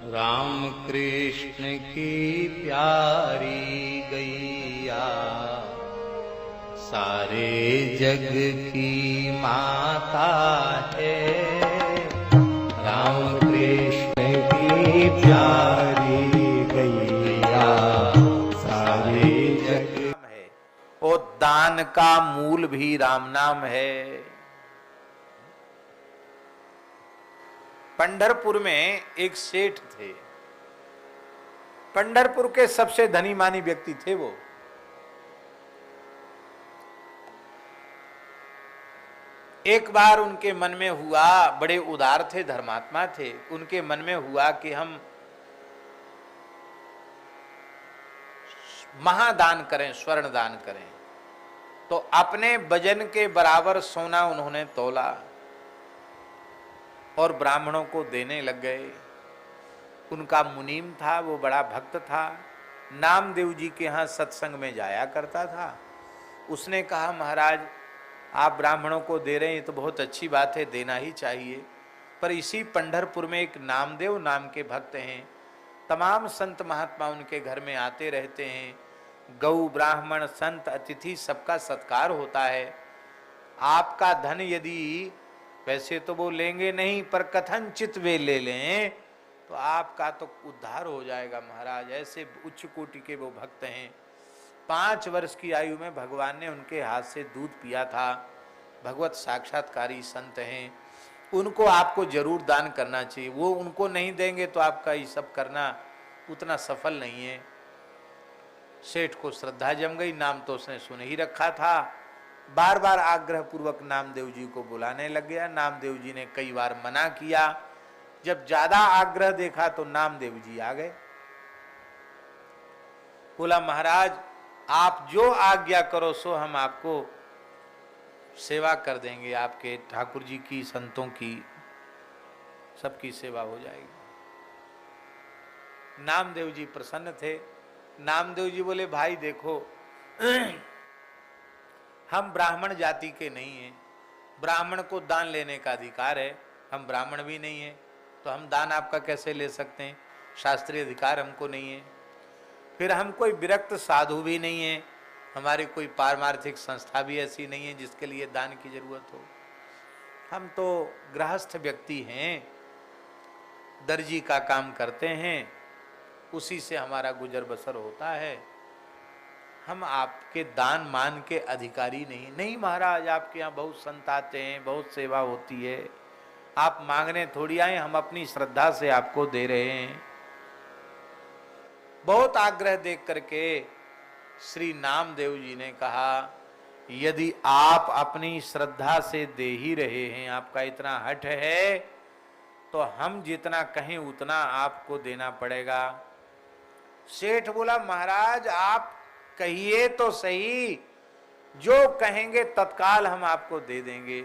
राम कृष्ण की प्यारी गैया सारे जग की माता है। राम कृष्ण की प्यारी गैया सारे जग है। वो दान का मूल भी राम नाम है। पंढरपुर में एक सेठ थे। पंढरपुर के सबसे धनी मानी व्यक्ति थे वो। एक बार उनके मन में हुआ, बड़े उदार थे, धर्मात्मा थे, उनके मन में हुआ कि हम महादान करें, स्वर्ण दान करें। तो अपने वजन के बराबर सोना उन्होंने तोला और ब्राह्मणों को देने लग गए। उनका मुनीम था, वो बड़ा भक्त था, नामदेव जी के यहाँ सत्संग में जाया करता था। उसने कहा, महाराज आप ब्राह्मणों को दे रहे हैं तो बहुत अच्छी बात है, देना ही चाहिए, पर इसी पंढरपुर में एक नामदेव नाम के भक्त हैं, तमाम संत महात्मा उनके घर में आते रहते हैं, गौ ब्राह्मण संत अतिथि सबका सत्कार होता है। आपका धन यदि, वैसे तो वो लेंगे नहीं, पर कथनचित वे ले लें तो आपका तो उद्धार हो जाएगा महाराज। ऐसे उच्च कोटि के वो भक्त हैं। 5 वर्ष की आयु में भगवान ने उनके हाथ से दूध पिया था। भगवत साक्षात्कारी संत हैं, उनको आपको जरूर दान करना चाहिए। वो उनको नहीं देंगे तो आपका ये सब करना उतना सफल नहीं है। सेठ को श्रद्धा जम गई, नाम तो उसने सुन ही रखा था। बार बार आग्रह पूर्वक नामदेव जी को बुलाने लग गया। नामदेव जी ने कई बार मना किया। जब ज्यादा आग्रह देखा तो नामदेव जी आ गए। बोला, महाराज आप जो आज्ञा करो सो हम आपको सेवा कर देंगे, आपके ठाकुर जी की, संतों की, सबकी सेवा हो जाएगी। नामदेव जी प्रसन्न थे। नामदेव जी बोले, भाई देखो हम ब्राह्मण जाति के नहीं हैं, ब्राह्मण को दान लेने का अधिकार है, हम ब्राह्मण भी नहीं हैं, तो हम दान आपका कैसे ले सकते हैं, शास्त्रीय अधिकार हमको नहीं है। फिर हम कोई विरक्त साधु भी नहीं है, हमारी कोई पारमार्थिक संस्था भी ऐसी नहीं है जिसके लिए दान की जरूरत हो। हम तो गृहस्थ व्यक्ति हैं, दर्जी का काम करते हैं, उसी से हमारा गुजर बसर होता है, हम आपके दान मान के अधिकारी नहीं। नहीं महाराज, आपके यहाँ बहुत संत आते हैं, बहुत सेवा होती है, आप मांगने थोड़ी आए, हम अपनी श्रद्धा से आपको दे रहे हैं। बहुत आग्रह देख करके श्री नामदेव जी ने कहा, यदि आप अपनी श्रद्धा से दे ही रहे हैं, आपका इतना हठ है, तो हम जितना कहें उतना आपको देना पड़ेगा। सेठ बोला, महाराज आप कहिए तो सही, जो कहेंगे तत्काल हम आपको दे देंगे।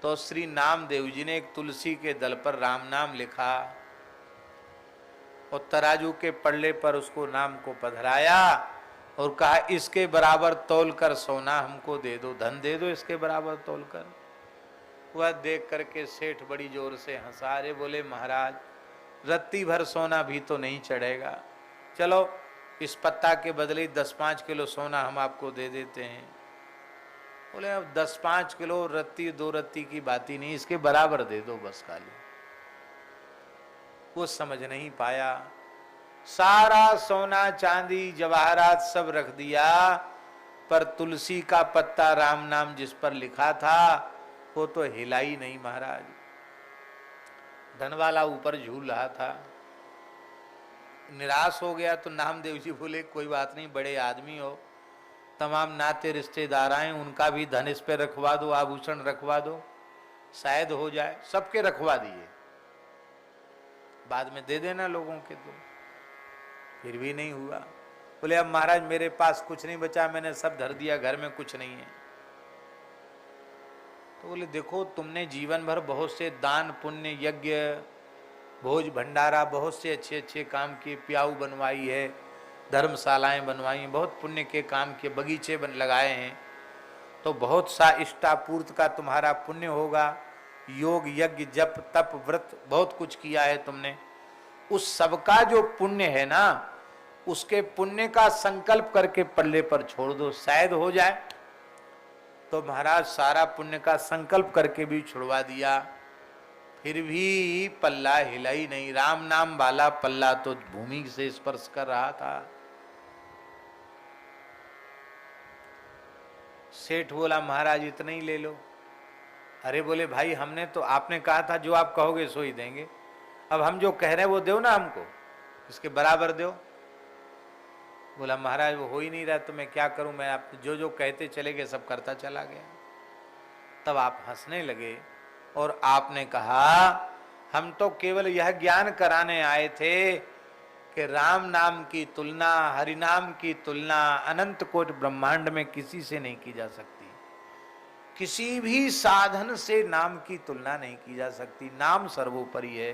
तो श्री नामदेव जी ने एक तुलसी के दल पर राम नाम लिखा और तराजू के पल्ले पर उसको नाम को पधराया और कहा, इसके बराबर तौल कर सोना हमको दे दो, धन दे दो इसके बराबर तौल कर। वह देख करके सेठ बड़ी जोर से हंसा। रे बोले, महाराज रत्ती भर सोना भी तो नहीं चढ़ेगा, चलो इस पत्ता के बदले 10-5 किलो सोना हम आपको दे देते हैं। बोले, अब 10-5 किलो रत्ती 2 रत्ती की बात ही नहीं, इसके बराबर दे दो बस खाली। वो समझ नहीं पाया। सारा सोना चांदी जवाहरात सब रख दिया, पर तुलसी का पत्ता राम नाम जिस पर लिखा था वो तो हिला ही नहीं महाराज। धनवाला ऊपर झूल रहा था। निराश हो गया तो नामदेव जी बोले, कोई बात नहीं, बड़े आदमी हो, तमाम नाते रिश्तेदार आए, उनका भी धन इस पे रखवा दो, आभूषण रखवा दो, शायद हो जाए। सबके रखवा दिए, बाद में दे देना लोगों के। तो फिर भी नहीं हुआ। बोले, अब महाराज मेरे पास कुछ नहीं बचा, मैंने सब धर दिया, घर में कुछ नहीं है। तो बोले, देखो तुमने जीवन भर बहुत से दान पुण्य यज्ञ भोज भंडारा बहुत से अच्छे अच्छे काम किए, प्याऊ बनवाई है, धर्मशालाएं बनवाई हैं, बहुत पुण्य के काम किए, बगीचे लगाए हैं, तो बहुत सा इष्टापूर्त का तुम्हारा पुण्य होगा। योग यज्ञ जप तप व्रत बहुत कुछ किया है तुमने, उस सबका जो पुण्य है ना, उसके पुण्य का संकल्प करके पल्ले पर छोड़ दो, शायद हो जाए। तो महाराज सारा पुण्य का संकल्प करके भी छुड़वा दिया, फिर भी पल्ला हिला ही नहीं। राम नाम वाला पल्ला तो भूमि से स्पर्श कर रहा था। सेठ बोला महाराज इतना ही ले लो। अरे बोले भाई हमने तो, आपने कहा था जो आप कहोगे सो ही देंगे, अब हम जो कह रहे हैं वो दो ना हमको, इसके बराबर दो। बोला महाराज वो हो ही नहीं रहा तो मैं क्या करूं, मैं आप जो जो कहते चले गए सब करता चला गया। तब आप हंसने लगे और आपने कहा हम तो केवल यह ज्ञान कराने आए थे कि राम नाम की तुलना, हरि नाम की तुलना अनंत कोट ब्रह्मांड में किसी से नहीं की जा सकती, किसी भी साधन से नाम की तुलना नहीं की जा सकती, नाम सर्वोपरि है।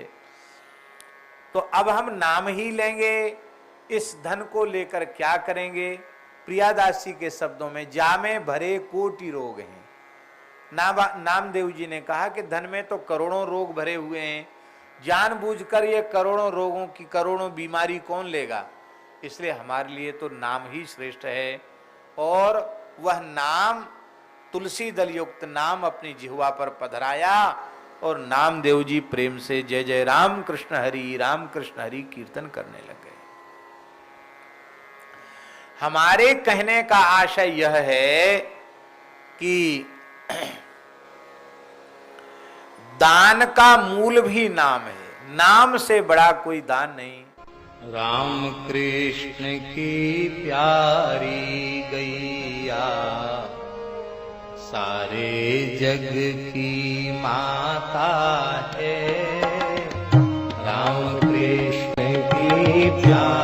तो अब हम नाम ही लेंगे, इस धन को लेकर क्या करेंगे? प्रियादासी के शब्दों में जामे भरे कोटि रोग हैं। नामदेव जी ने कहा कि धन में तो करोड़ों रोग भरे हुए हैं, जानबूझकर ये करोड़ों रोगों की करोड़ों बीमारी कौन लेगा, इसलिए हमारे लिए तो नाम ही श्रेष्ठ है। और वह नाम, तुलसी दल युक्त नाम अपनी जिह्वा पर पधराया और नामदेव जी प्रेम से जय जय राम कृष्ण हरि कीर्तन करने लगे। हमारे कहने का आशय यह है कि दान का मूल भी नाम है, नाम से बड़ा कोई दान नहीं। राम कृष्ण की प्यारी गैया सारे जग की माता है। राम कृष्ण की प्यारी